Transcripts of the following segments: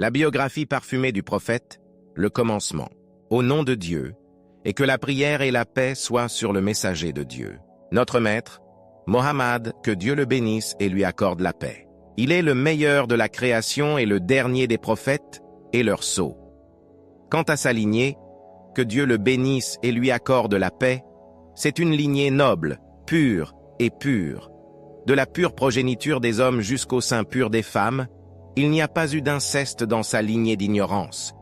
La biographie parfumée du prophète, le commencement, au nom de Dieu, et que la prière et la paix soient sur le messager de Dieu. Notre maître, Mohammed, que Dieu le bénisse et lui accorde la paix. Il est le meilleur de la création et le dernier des prophètes et leur sceau. Quant à sa lignée, que Dieu le bénisse et lui accorde la paix, c'est une lignée noble, pure et pure. De la pure progéniture des hommes jusqu'au sein pur des femmes, il n'y a pas eu d'inceste dans sa lignée d'ignorance.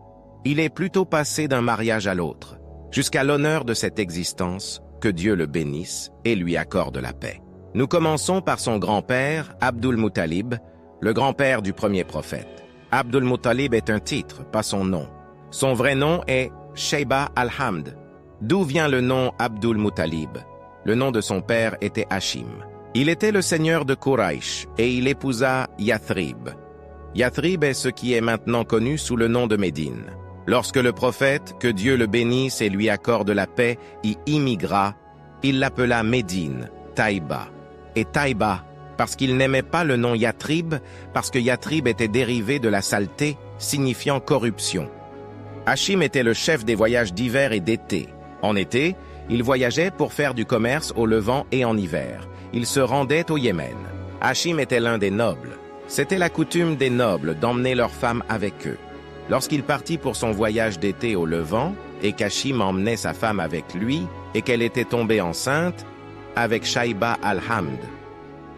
Il est plutôt passé d'un mariage à l'autre, jusqu'à l'honneur de cette existence, que Dieu le bénisse et lui accorde la paix. Nous commençons par son grand-père, Abdul Muttalib, le grand-père du premier prophète. Abdul Muttalib est un titre, pas son nom. Son vrai nom est Shayba al-Hamd. D'où vient le nom Abdul Muttalib? Le nom de son père était Hashim. Il était le seigneur de Quraysh et il épousa Yathrib. Yathrib est ce qui est maintenant connu sous le nom de Médine. Lorsque le prophète, que Dieu le bénisse et lui accorde la paix, y immigra, il l'appela Médine, Taïba. Et Taïba, parce qu'il n'aimait pas le nom Yathrib, parce que Yathrib était dérivé de la saleté, signifiant corruption. Hashim était le chef des voyages d'hiver et d'été. En été, il voyageait pour faire du commerce au Levant et en hiver. Il se rendait au Yémen. Hashim était l'un des nobles. C'était la coutume des nobles d'emmener leurs femmes avec eux. Lorsqu'il partit pour son voyage d'été au Levant, et qu'Hashim emmenait sa femme avec lui, et qu'elle était tombée enceinte, avec Shayba al-Hamd.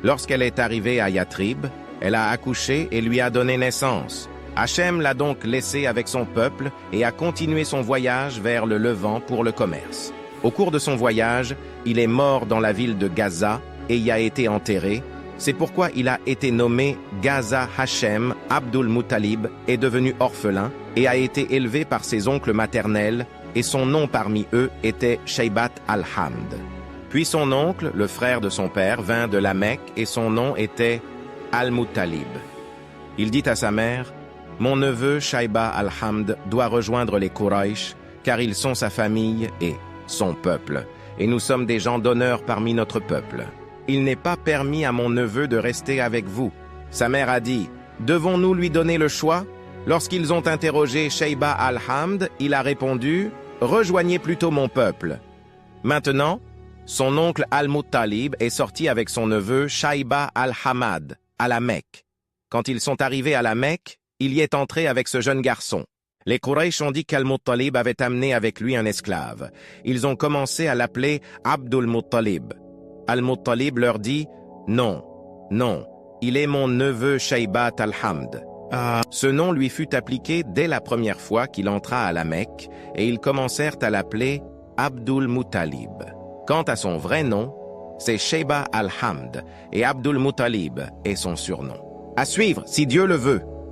Lorsqu'elle est arrivée à Yathrib, elle a accouché et lui a donné naissance. Hachem l'a donc laissé avec son peuple et a continué son voyage vers le Levant pour le commerce. Au cours de son voyage, il est mort dans la ville de Gaza et y a été enterré. C'est pourquoi il a été nommé Gaza Hachem Abdul Muttalib, est devenu orphelin et a été élevé par ses oncles maternels, et son nom parmi eux était Shaybat al-Hamd. Puis son oncle, le frère de son père, vint de la Mecque et son nom était Al-Muttalib. Il dit à sa mère: « Mon neveu Shayba al-Hamd doit rejoindre les Quraysh, car ils sont sa famille et son peuple, et nous sommes des gens d'honneur parmi notre peuple. Il n'est pas permis à mon neveu de rester avec vous. » Sa mère a dit: « Devons-nous lui donner le choix ?» Lorsqu'ils ont interrogé Shayba al-Hamd, il a répondu: « Rejoignez plutôt mon peuple. » Maintenant, son oncle Al-Muttalib est sorti avec son neveu Shayba al-Hamad à la Mecque. Quand ils sont arrivés à la Mecque, il y est entré avec ce jeune garçon. Les Quraysh ont dit qu'Al-Muttalib avait amené avec lui un esclave. Ils ont commencé à l'appeler Abdul Muttalib. Al-Muttalib leur dit: « Non, non, il est mon neveu Shaybat al-Hamd. » Ce nom lui fut appliqué dès la première fois qu'il entra à la Mecque, et ils commencèrent à l'appeler Abdul Muttalib. Quant à son vrai nom, c'est Shayba al-Hamd, et Abdul Muttalib est son surnom. À suivre, si Dieu le veut.